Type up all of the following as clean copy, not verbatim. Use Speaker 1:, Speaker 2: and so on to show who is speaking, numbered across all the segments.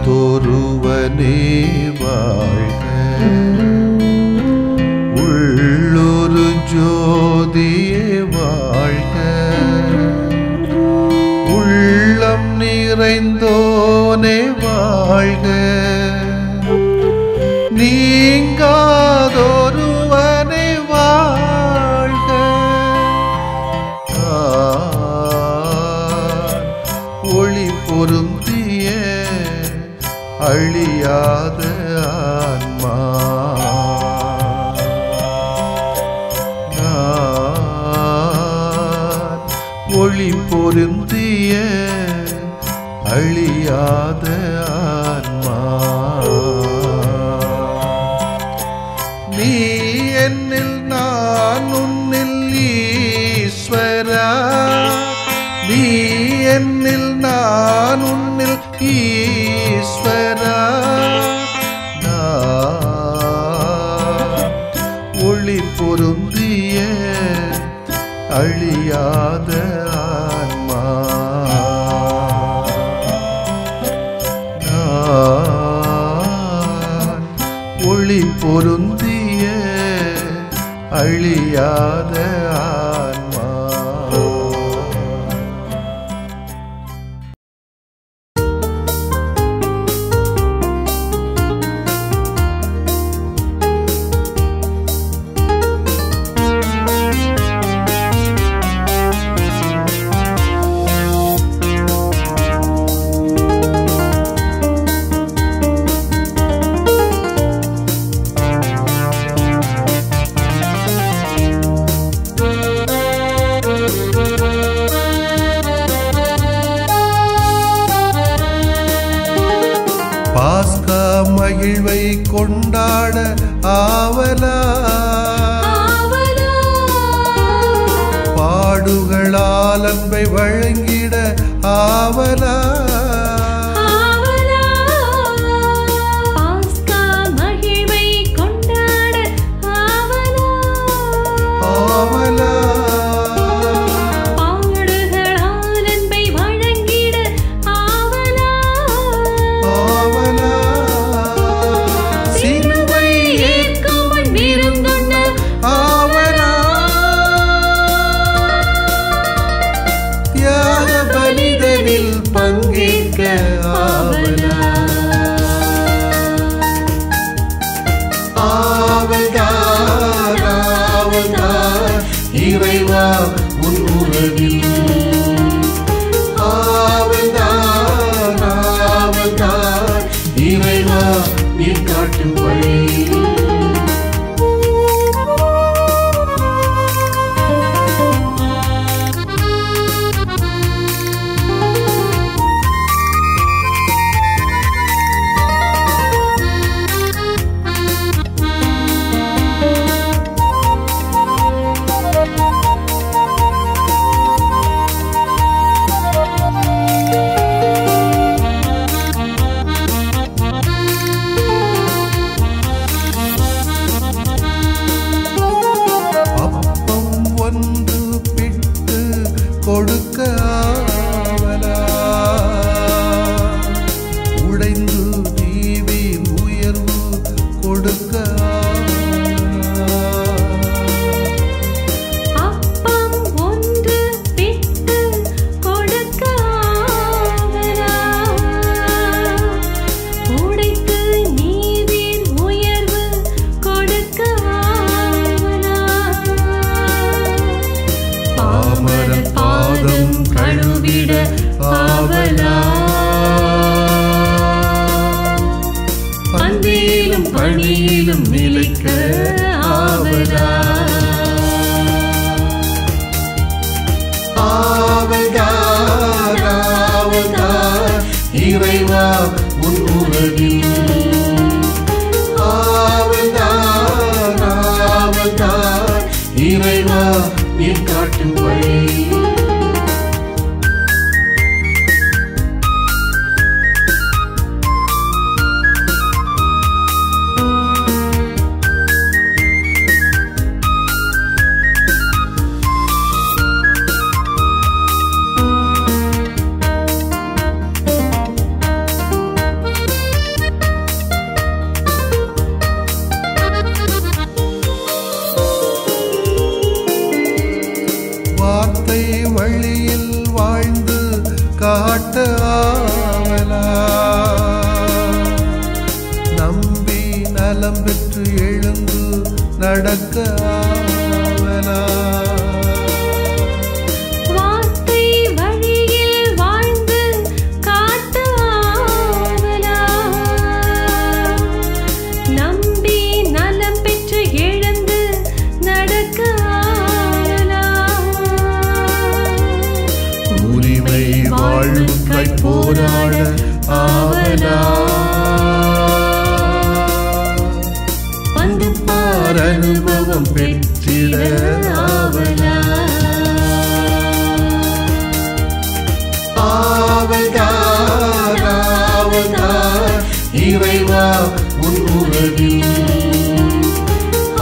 Speaker 1: காத்தொருவனே வாழ்க. உள்ளொரு ஜோதியே வாழ்க. உள்ளம் நிறைந்தோனே வாழ்க. நீங்காதொருவனே வாழ்க. ஒளி பொருந்திய அழியாத ஆன்மா. ஒளி பொருந்திய அழியாத ஆன்மா. நீ என்னில் நான் உன்னில் ஈஸ்வரா. நீ என்னில் நான் உன்னில் ஈஸ்வரா. ஒளி பொருந்திய அழியாத ஆன்மா. ஒளி பொருந்திய அழியாத ஆன்மா. பாஸ்கா மகிழ்வை கொண்டாட ஆவலா. பாடுகளால் அன்பை வழங்கிட ஆவலா. இறைவா உன் உறவில் ஆவல்தான் ஆவல்தான். இறைவா நீ காட்டும் வழி. கொடுக்க ஆவலா. உடைந்து நீவின் உயர்வு கொடுக்க ஆவலா.
Speaker 2: அப்பம் ஒன்று பிட்டு கொடுக்க ஆவலா. உடைத்து நீவின் உயர்வு கொடுக்க ஆவலா. பாமரன் பாதம் கழுவிட ஆவலா. பந்தியிலும் பணியிலும் நிலைக்க ஆவலா.
Speaker 1: ஆவல்தான் ஆவல்தான். இறைவா உன் உறவில் ஆவல்தான் ஆவல்தான். இறைவா நீ காட்டும் வழி. நலம் பெற்று எழுந்து நடக்க ஆவலா.
Speaker 2: வார்த்தை வழியில் வாழ்ந்து காட்ட ஆவலா. நம்பி நலம் பெற்று எழுந்து நடக்க ஆவலா.
Speaker 1: உரிமை வாழ்வுக்காய் போராட ஆவலா. வந்து பார் அனுபவம் பெற்றிட ஆவலா. ஆவல்தான் ஆவல்தான் இறைவா உன் உறவில்.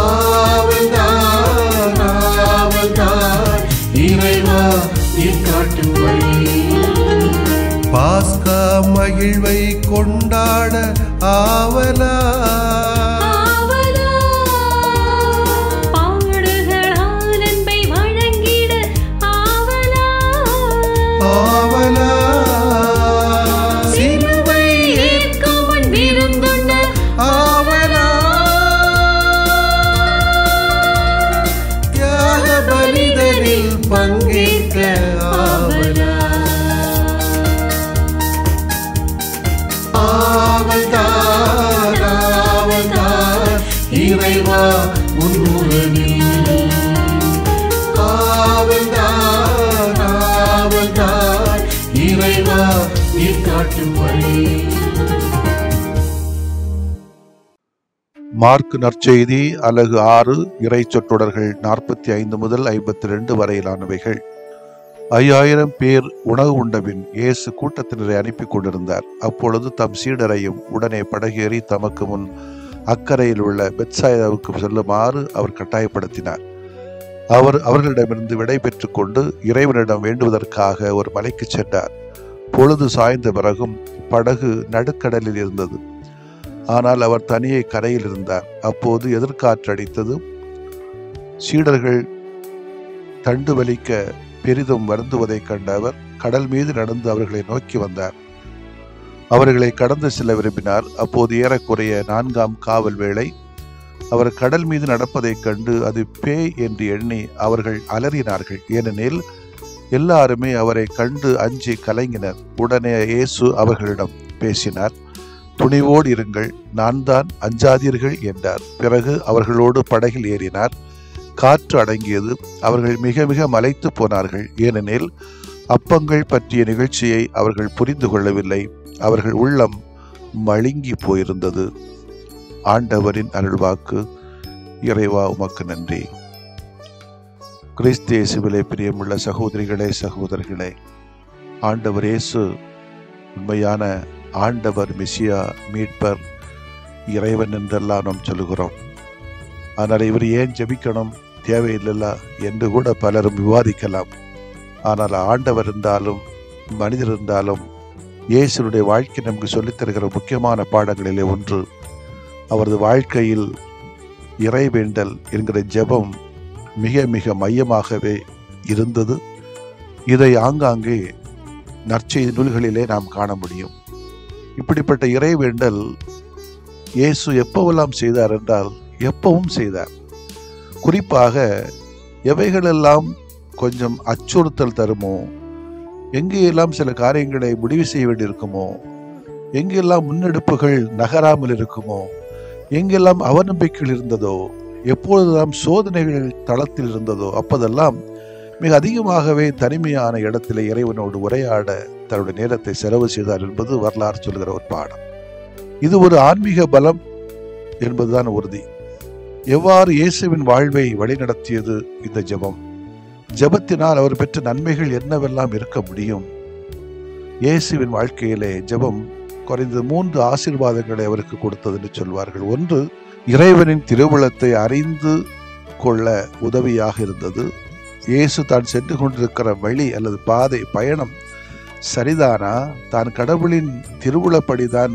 Speaker 1: ஆவல்தான் ஆவல்தான் இறைவா நீ காட்டும் வழி. பாஸ்கா மகிழ்வை கொண்டாட ஆவலா.
Speaker 2: பாடுகளால் அன்பை வழங்கிட ஆவலா.
Speaker 1: ஆவலா.
Speaker 2: சிலுவை ஏற்கும் முன் விருந்துண்ண
Speaker 1: ஆவலா. தியாக பலிதனில் பங்கேற்க ஆவலா. ஆவல்தான் ஆவல்தான் இறைவா உன் உறவில். ஆவல்தான் ஆவல்தான் இறைவா நீ காட்டும் வழி.
Speaker 3: மார்க் நற்செய்தி அலகு 6 இறை சொற்றொடர்கள் 45 முதல் 52 வரையிலானவைகள். 5000 பேர் உணவு உண்டபின் இயேசு கூட்டத்தினரை அனுப்பி கொண்டிருந்தார். அப்பொழுது தம் சீடரையும் உடனே படகேறி தமக்கு முன் அக்கறையில் உள்ள பெத்சாயிதாவுக்கு செல்லுமாறு அவர் கட்டாயப்படுத்தினார். அவர்களிடமிருந்து விடை பெற்று கொண்டு இறைவனிடம் வேண்டுவதற்காக ஒரு மலைக்கு சென்றார். பொழுது சாய்ந்த பிறகும் படகு நடுக்கடலில் இருந்தது. ஆனால் அவர் தனியே கரையில் இருந்தார். அப்போது எதிர்காற்று அடித்தது. சீடர்கள் தண்டு வலிக்க பெரிதும் வருந்துவதைக் கண்ட அவர் கடல் மீது நடந்து அவர்களை நோக்கி வந்தார். அவர்களை கடந்து செல்ல விரும்பினார். அப்போது ஏறக்குறைய 4ஆம் காவல் வேளை. அவர் கடல் மீது நடப்பதைக் கண்டு அது பேய் என்று எண்ணி அவர்கள் அலறினார்கள். ஏனெனில் எல்லாருமே அவரை கண்டு அஞ்சி கலங்கினர். உடனே இயேசு அவர்களிடம் பேசினார். துணிவோடு இருங்கள், நான் தான், அஞ்சாதீர்கள் என்றார். பிறகு அவர்களோடு படகில் ஏறினார். காற்று அடங்கியது. அவர்கள் மிக மிக மலைத்து போனார்கள். ஏனெனில் அப்பங்கள் பற்றிய நிகழ்ச்சியை அவர்கள் புரிந்து கொள்ளவில்லை. அவர்கள் உள்ளம் மழுங்கி போயிருந்தது. ஆண்டவரின் அருள்வாக்கு. இறைவா உமக்கு நன்றி. கிறிஸ்து இயேசுவிலே பிரியமுள்ள சகோதரிகளே, சகோதரர்களே, ஆண்டவர் இயேசு உண்மையான ஆண்டவர், மெசியா, மீட்பர், இறைவன் என்றெல்லாம் நாம் சொல்லுகிறோம். ஆனால் இவர் ஏன் ஜெபிக்கணும், தேவையில்லைல்ல என்று கூட பலரும் விவாதிக்கலாம். ஆனால் ஆண்டவர் இருந்தாலும் மனிதர் இருந்தாலும் இயேசுடைய வாழ்க்கை நமக்கு சொல்லித் தருகிற முக்கியமான பாடங்களிலே ஒன்று அவரது வாழ்க்கையில் இறைவேண்டல் என்கிற ஜெபம் மிக மிக மையமாகவே இருந்தது. இதை ஆங்காங்கே நற்செய்தி நூல்களிலே நாம் காண முடியும். இப்படிப்பட்ட இறைவேண்டல் இயேசு எப்போவெல்லாம் செய்தார் என்றால் எப்பவும் செய்தார். குறிப்பாக எவைகளெல்லாம் கொஞ்சம் அச்சுறுத்தல் தருமோ, எங்கெல்லாம் சில காரியங்களை முடிவு செய்ய வேண்டியிருக்குமோ, எங்கெல்லாம் முன்னெடுப்புகள் நகராமல் இருக்குமோ, எங்கெல்லாம் அவநம்பிக்கைகள் இருந்ததோ, எப்பொழுதெல்லாம் சோதனைகள் தளத்தில் இருந்ததோ, அப்போதெல்லாம் மிக அதிகமாகவே தனிமையான இடத்திலே இறைவனோடு உரையாட தன்னுடைய நேரத்தை செலவு செய்தார் என்பது வரலாறு சொல்கிற ஒரு பாடம். இது ஒரு ஆன்மீக பலம் என்பதுதான் உறுதி. எவ்வாறு இயேசுவின் வாழ்வை வழிநடத்தியது இந்த ஜெபம்? ஜெபத்தினால் அவர் பெற்ற நன்மைகள் என்னவெல்லாம் இருக்க முடியும்? இயேசுவின் வாழ்க்கையிலே ஜெபம் குறைந்தது 3 ஆசீர்வாதங்களை அவருக்கு கொடுத்தது என்று சொல்வார்கள். ஒன்று, இறைவனின் திருவுளத்தை அறிந்து கொள்ள உதவியாக இருந்தது. இயேசு தான் சென்று கொண்டிருக்கிற வழி அல்லது பாதை, பயணம் சரிதானா, தான் கடவுளின் திருவுளப்படிதான்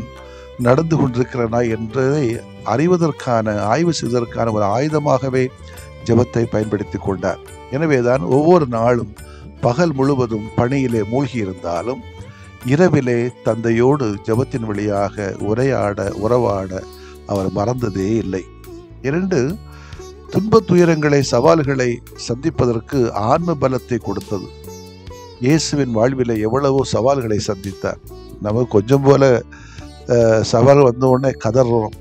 Speaker 3: நடந்து கொண்டிருக்கிறனா என்பதை அறிவதற்கான, ஆய்வு செய்வதற்கான ஒரு ஆயுதமாகவே ஜெபத்தை பயன்படுத்தி கொண்டார். எனவேதான் ஒவ்வொரு நாளும் பகல் முழுவதும் பணியிலே மூழ்கி இருந்தாலும் இரவிலே தந்தையோடு ஜெபத்தின் வழியாக உரையாட, உறவாட, அவர் மறந்ததே இல்லை. 2, துன்ப துயரங்களை சவால்களை சந்திப்பதற்கு ஆன்ம பலத்தை கொடுத்தது. இயேசுவின் வாழ்வில் எவ்வளவோ சவால்களை சந்தித்தார். நமக்கு கொஞ்சம் போல சவால் வந்த உடனே கதறோம்.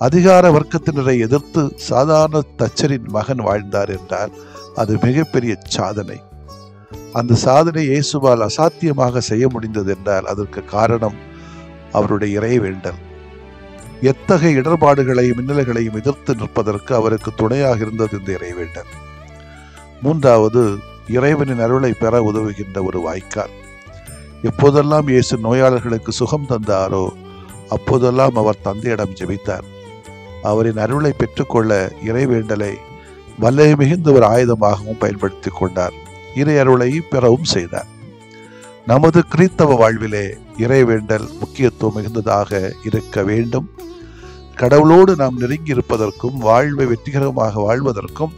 Speaker 3: அதிகார வர்க்கத்தினரை எதிர்த்து சாதாரண தச்சரின் மகன் வாழ்ந்தார் என்றால் அது மிகப்பெரிய சாதனை. அந்த சாதனை இயேசுவால் அசாத்தியமாக செய்ய முடிந்தது என்றால் அதற்கு காரணம் அவருடைய இறைவேண்டல். எத்தகைய இடர்பாடுகளையும் மின்னல்களையும் எதிர்த்து நிற்பதற்கு அவருக்கு துணையாக இருந்தது இந்த இறைவேண்டல். 3வது, இறைவனின் அருளை பெற உதவுகின்ற ஒரு வாய்க்கால். எப்போதெல்லாம் இயேசு நோயாளர்களுக்கு சுகம் தந்தாரோ அப்போதெல்லாம் அவர் தந்தையிடம் ஜெபித்தார். அவரின் அருளை பெற்றுக்கொள்ள இறைவேண்டலை வல்லை மிகுந்த ஒரு ஆயுதமாகவும் பயன்படுத்தி கொண்டார். இறை அருளை பெறவும் செய்தார். நமது கிறிஸ்தவ வாழ்விலே இறைவேண்டல் முக்கியத்துவம் மிகுந்ததாக இருக்க வேண்டும். கடவுளோடு நாம் நெருங்கி இருப்பதற்கும் வாழ்வை வெற்றிகரமாக வாழ்வதற்கும்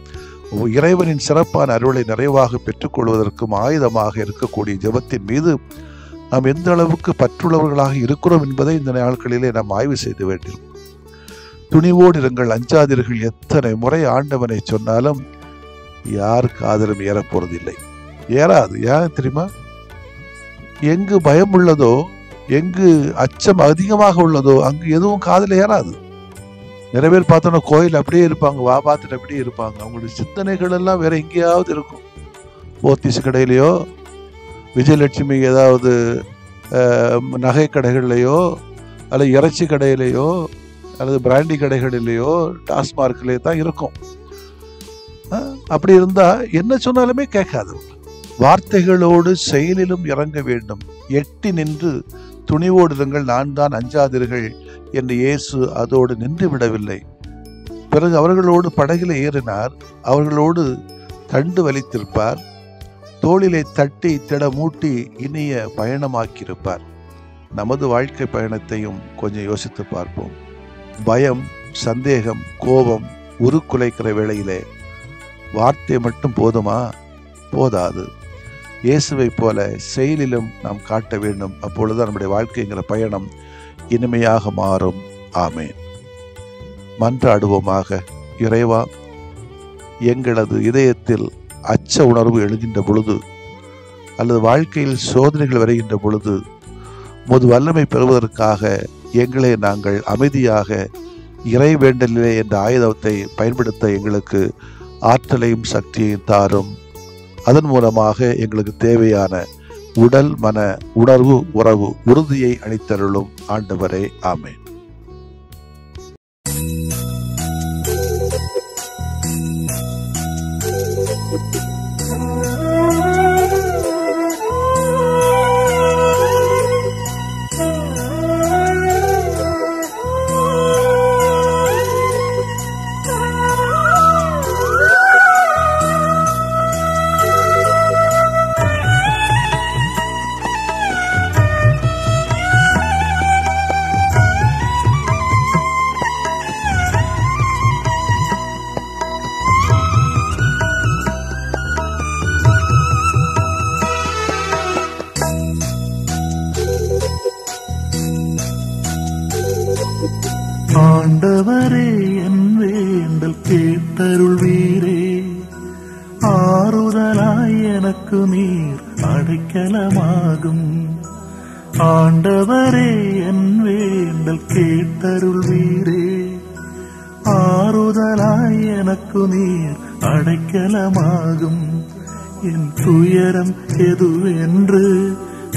Speaker 3: இறைவனின் சிறப்பான அருளை நிறைவாக பெற்றுக்கொள்வதற்கும் ஆயுதமாக இருக்கக்கூடிய ஜெபத்தின் மீது நாம் எந்த அளவுக்கு பற்றுள்ளவர்களாக இருக்கிறோம் என்பதை இந்த நாட்களிலே நாம் ஆய்வு செய்து வேண்டும். துணிவோடு இருங்கள், அஞ்சாதீர்கள் எத்தனை முறை ஆண்டவனை சொன்னாலும் யார் காதலும் ஏறப்போறதில்லை. ஏறாது. ஏன் தெரியுமா? எங்கு பயம் உள்ளதோ, எங்கு அச்சம் அதிகமாக உள்ளதோ அங்கு எதுவும் காதல ஏறாது. நிறைய பேர் பார்த்தோன்னா கோயில் அப்படியே இருப்பாங்க, வா பார்த்துட்டு அப்படியே இருப்பாங்க. அவங்களுடைய சிந்தனைகள் எல்லாம் வேற எங்கேயாவது இருக்கும். போத்தீஸ் கடையிலையோ, விஜயலட்சுமி ஏதாவது நகை கடைகள்லையோ, அல்லது இறைச்சி கடையிலையோ, அல்லது பிராண்டி கடைகளிலேயோ, டாஸ்மார்க்லேயே தான் இருக்கும். அப்படி இருந்தா என்ன சொன்னாலுமே கேட்காது. வார்த்தைகளோடு செயலிலும் இறங்க வேண்டும். எட்டி நின்று துணிவோடு இருங்கள், நான் தான், அஞ்சாதீர்கள் என்று இயேசு அதோடு நின்று விடவில்லை. பிறகு அவர்களோடு படகில் ஏறினார். அவர்களோடு தண்டு வலித்திருப்பார். தோளிலே தட்டி திடமூட்டி இனிய பயணமாக்கியிருப்பார். நமது வாழ்க்கை பயணத்தையும் கொஞ்சம் யோசித்து பார்ப்போம். பயம், சந்தேகம், கோபம் உருக்குலைக்கிற வேளையிலே வார்த்தை மட்டும் போதுமா? போதாது. இயேசுவை போல செயலிலும் நாம் காட்ட வேண்டும். அப்பொழுதுதான் நம்முடைய வாழ்க்கைங்கிற பயணம் இனிமையாக மாறும். ஆமேன். மன்றாடுவோமாக. இறைவா, எங்களது இதயத்தில் அச்ச உணர்வு எழுகின்ற பொழுது அல்லது வாழ்க்கையில் சோதனைகள் வருகின்ற பொழுது உமது வல்லமை பெறுவதற்காக எங்களை நாங்கள் அமைதியாக இறைவேண்டலிலே என்ற ஆயுதத்தை பயன்படுத்த எங்களுக்கு ஆற்றலையும் சக்தியையும் தாரும். அதன் மூலமாக எங்களுக்கு தேவையான உடல், மன, உணர்வு, உறவு உறுதியை அளித்தருளும் ஆண்டவரே. ஆமென்.
Speaker 1: ஆண்டவரே, என் வேண்டல் கேட்டருள்வீரே. ஆறுதலாய் எனக்கு நீர் அடைக்கலமாகும். ஆண்டவரே, என் வேண்டல் கேட்டருள்வீரே. ஆறுதலாய் எனக்கு நீர் அடைக்கலமாகும். என் துயரம் எதுவென்று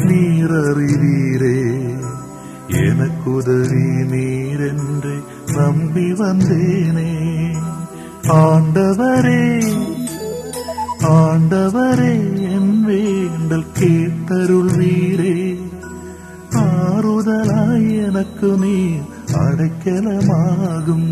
Speaker 1: நீர் அறிவீரே. எனக்குதவி நீரென்று நம்பி வந்தேனே. ஆண்டவரே, ஆண்டவரே, என் வேண்டல் கேட்டருள்வீரே. ஆறுதலாய் எனக்கு நீர் அடைக்கலமாகும்.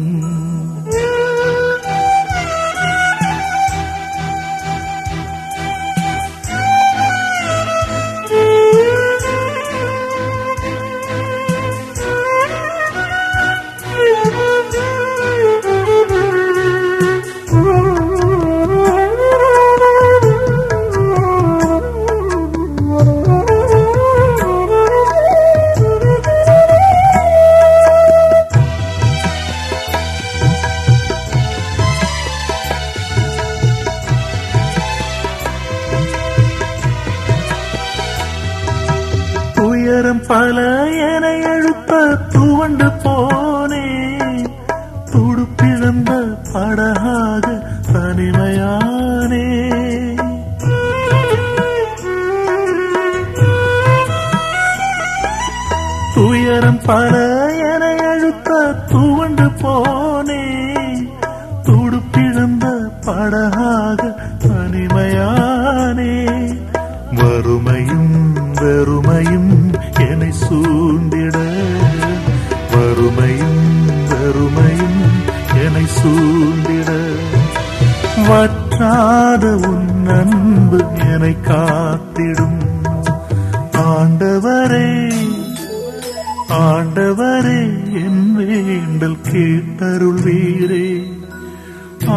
Speaker 1: துவண்டு போனே, துடுப்பிழந்த படகாக தனிமையானே. துயரம் பல என அழுத்த துவண்டு போனே, துடுப்பிழந்த படகாக தனிமையானே. வறுமையும் வெறுமையும் என்னை சூழ்ந்திட, வறுமையும் வெறுமையும் என்னை சூழ்ந்திட, வற்றாத உன் அன்பு என்னை காத்திடும். ஆண்டவரே ஆண்டவரே, என் வேண்டல் கேட்டருள்வீரே.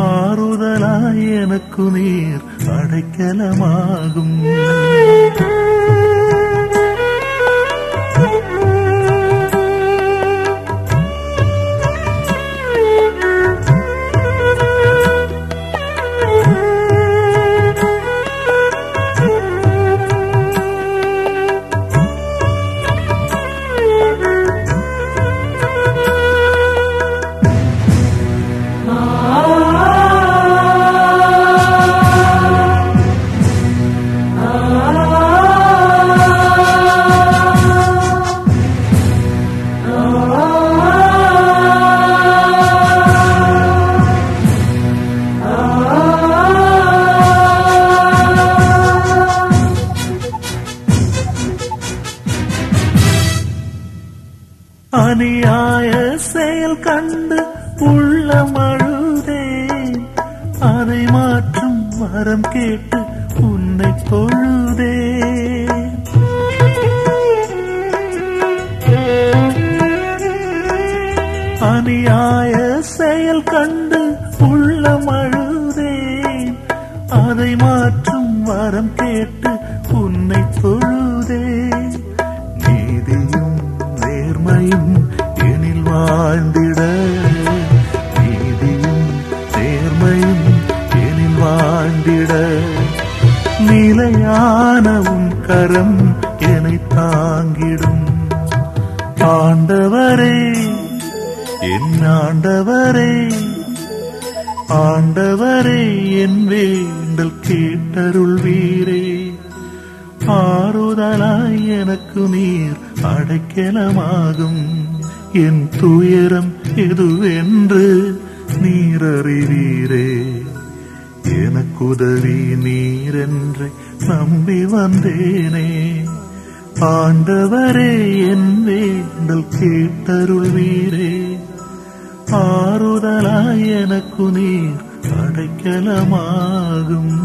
Speaker 1: ஆறுதலாய் எனக்கு நீர் அடைக்கலமாகும். அநியாய செயல் கண்டு உள்ளம் அழுதேன், அதை மாற்றும் வரம் கேட்டு உன்னை தொழுதேன். அநியாய செயல் கண்டு உள்ளம் அழுதேன், அதை மாற்றும் வரம் கேட்டு உன்னை தொழுதேன். நீதியும் நேர்மையும் எனில் வாழ்ந்திட, நீதியும் நேர்மையும் எனில் வாழ்ந்திட, நிலையான உன் கரம் என்னை தாங்கிடும். ஆண்டவரே என் ஆண்டவரே, ஆண்டவரே என் வேண்டல் கேட்டருள்வீரே. ஆறுதலாய் எனக்கு நீர் அடைக்கலமாகும். என் துயரம் எதுவென்று நீர் அறிவீரே. எனக்குதவி நீரென்று நம்பி வந்தேனே. ஆண்டவரே என் வேண்டல் கேட்டருள்வீரே. ஆறுதலாய் எனக்கு நீர் அடைக்கலமாகும்.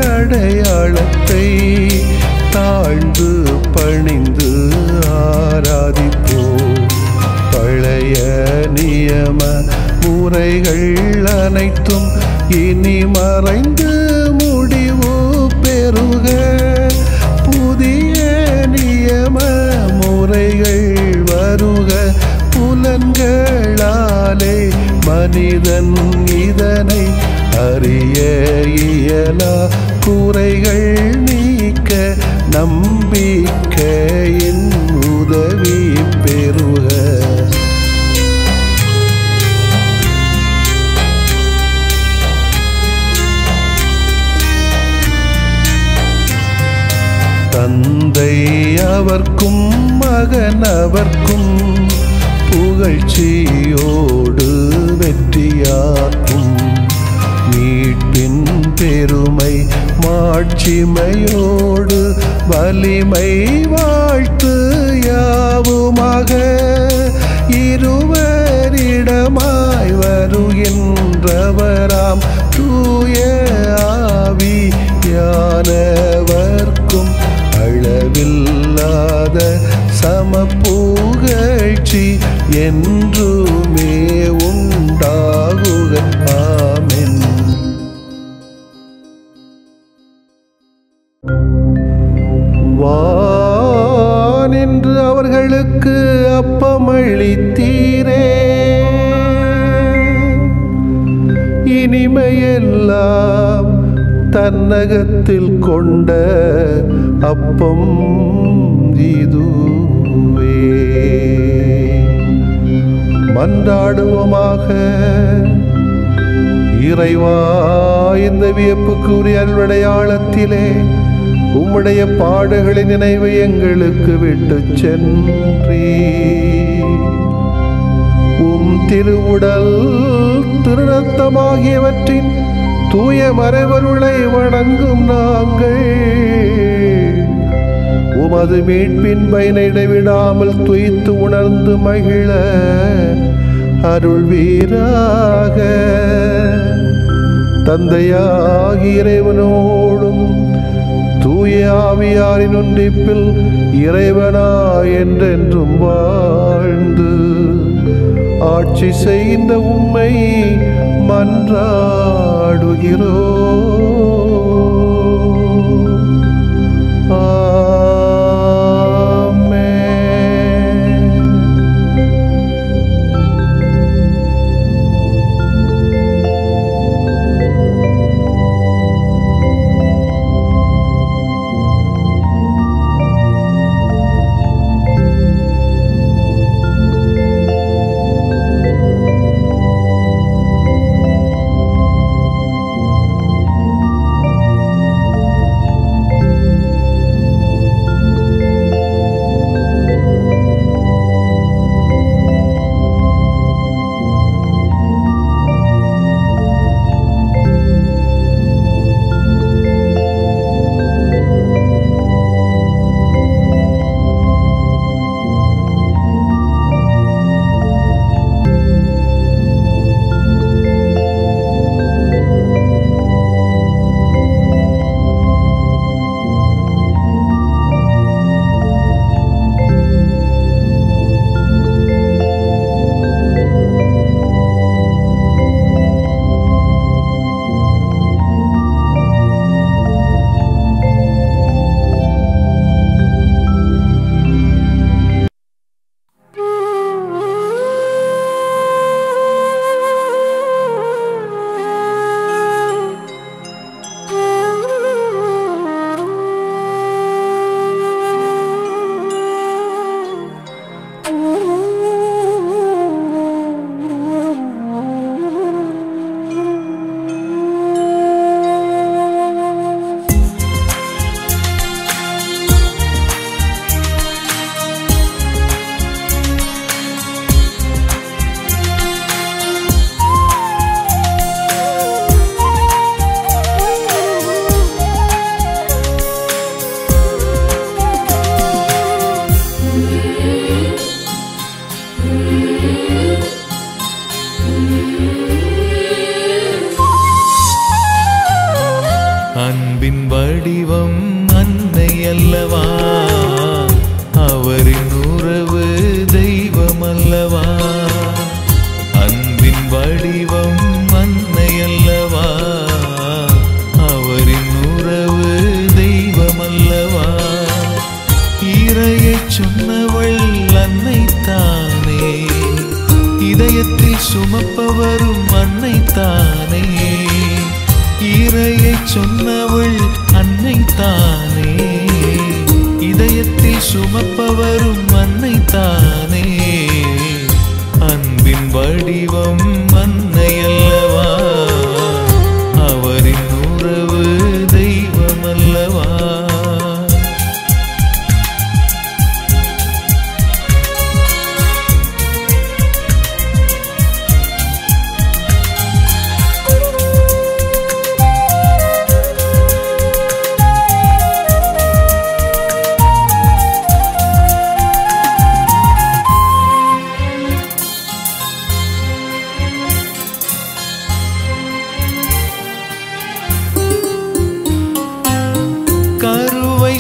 Speaker 4: மாண்புயரிவருள்ளடையாளத்தை தாழ்ந்து பணிந்து ஆராதிப்போம். பழைய நியம முறைகள் அனைத்தும் இனி மறைந்து முடிவு பெறுக. புதிய நியம முறைகள் வருக. புலன்களாலே மனிதன் இதனை அறிய இயலா. குறைகள் நீக்க நம்பிக்கையின் உதவி பெறுக. தந்தை அவர்க்கும் மகன் அவர்க்கும் புகழ்ச்சியோடு வெற்றியாக்கும். மீட்பின் பெருமை மாட்சிமையோடு வலிமை வாழ்த்து யாவுமாக. இருவரிடமாய் வருகின்றவராம் தூய ஆவியானவர்க்கும் அளவில்லாத சமப்புகழ்ச்சி என்றுமே உண்டாகுக. ஆமென். வானின்று அவர்களுக்கு அப்பமளித்தீரே, இனிமையெல்லாம் தன்னகத்தில் கொண்ட அப்பம் இதுவே. மன்றாடுவோமாக. இறைவா, இந்த வியப்புக்குரிய அல்வடையாளத்திலே உம்முடைய பாடுகளின் நினைவை எங்களுக்கு விட்டு சென்றீ. உம் திருவுடல் திருரத்தமாகியவற்றின் தூய மறைபொருளை வணங்கும் நாங்கள் உமது மீட்பின் பயனை இடைவிடாமல் துய்த்து உணர்ந்து மகிழ அருள்வீராக. தந்தையாகிய இறைவனோடும் தூய ஆவியாரின் ஒன்றிப்பில் இறைவனா என்றென்றும் வாழ்ந்து ஆட்சி செய்கின்ற உம்மை மன்றாடுகிறோம்.
Speaker 1: அன்பின் வடிவம் அன்னை அல்லவா, அவரின் உறவு தெய்வம் அல்லவா. அன்பின் வடிவம் அன்னை அல்லவா, அவரின் உறவு தெய்வம் அல்லவா. இறையை சொன்னவள் அன்னை தானே, இதயத்தில் சுமப்பவரும் அன்னை தானே. இறையை சொன்னவள் அன்னை தானே, இதயத்தில் சுமப்பவரும் அன்னை தானே. அன்பின் வடிவம் அன்னை அல்லவா, அவரின் உறவு தெய்வம் அல்லவா.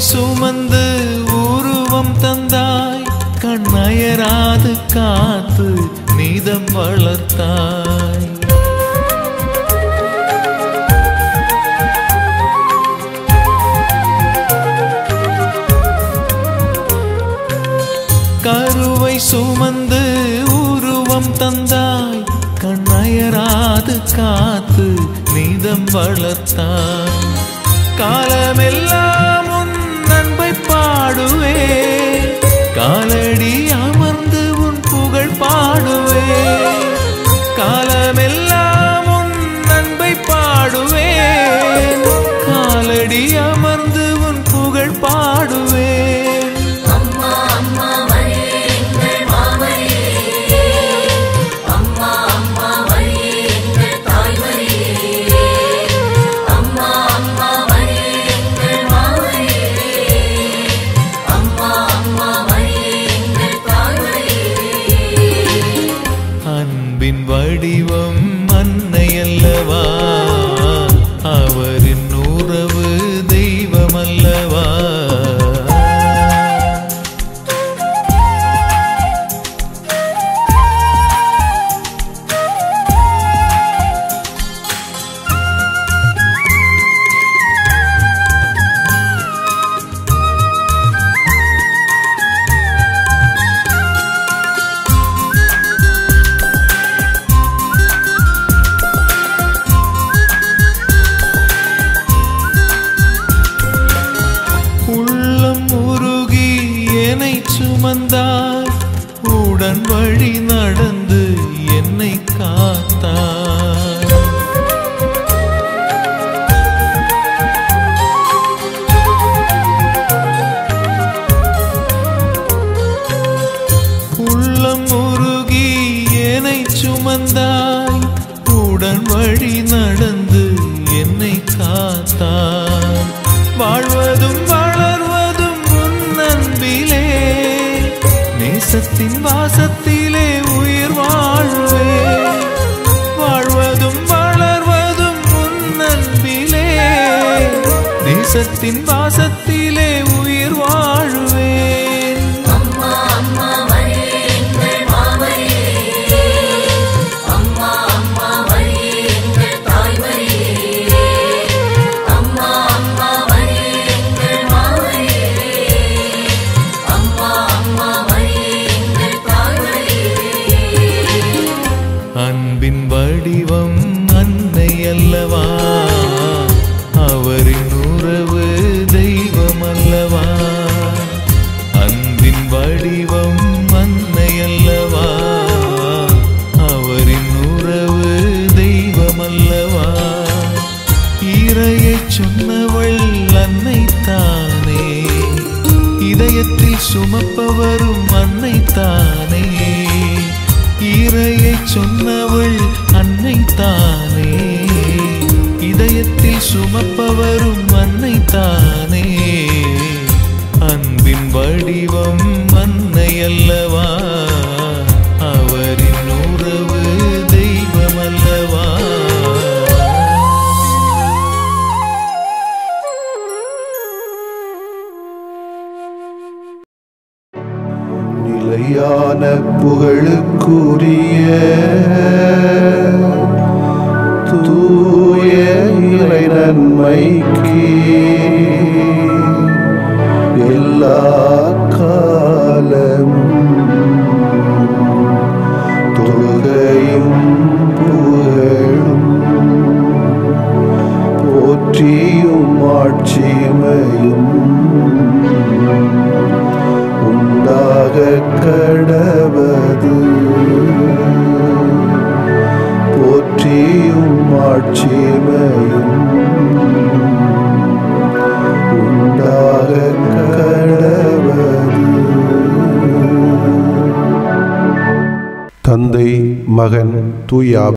Speaker 1: சுமந்து உருவம் தந்தாய், கண்ணயராது காத்து நீதம் வளர்த்தாய். கருவை சுமந்து சுமந்து உருவம் தந்தாய் கண்ணயராது காத்து நீதம் வளர்த்தாய் காலமெல்லாம் உன் அன்பை பாடுவே காலடி அமர்ந்து உன் புகழ் பாடுவே காலமெல்லாம் உன் அன்பை பாடுவே காலடி அமர்ந்து உன் புகழ் பாடுவே அன்பின் வடிவம் அன்னையல்லவா அவரின் உறவு தெய்வமல்லவா சுமந்தாய் உடன் வழி நடந்து என்னை காத்தாய் உள்ளம் உருகி என்னை சுமந்தாய் உடன் வழி நடந்து என்னை காத்தாய் வாழ்வதும் வளர்வதும் உன் அன்பிலே நேசத்தின் வாசத்திலே உயிர் வாழ்வே வாழ்வதும் வளர்வதும் உன் அன்பிலே நேசத்தின் வாசத்திலே உயிர் வாழ்வே அன்பின் வடிவம் அன்னை அல்லவா அவரின் உறவு தெய்வம் அல்லவா அன்பின் வடிவம் அன்னை அல்லவா அவரின் உறவு தெய்வம் அல்லவா இறையை சொன்னவள் அன்னை தானே இதயத்தில் சுமப்பவரும் அன்னை தானே இறையை சொன்னவள் அன்னை தானே இதயத்தில் சுமப்பவரும் அன்னை தானே அன்பின் வடிவம் அன்னை அல்லவா அவரின் உறவு தெய்வம் அல்லவா
Speaker 4: நிலையான புகழுக்குரிய தூய இறை நன்மைக்கு எல்லா காலமும் தொழுகையும் புகழும் போற்றியும் ஆட்சிமையும் உண்டாக கடவது போற்றியும் ஆட்சிமையும் உண்டாக கடவது. தந்தை மகன் தூய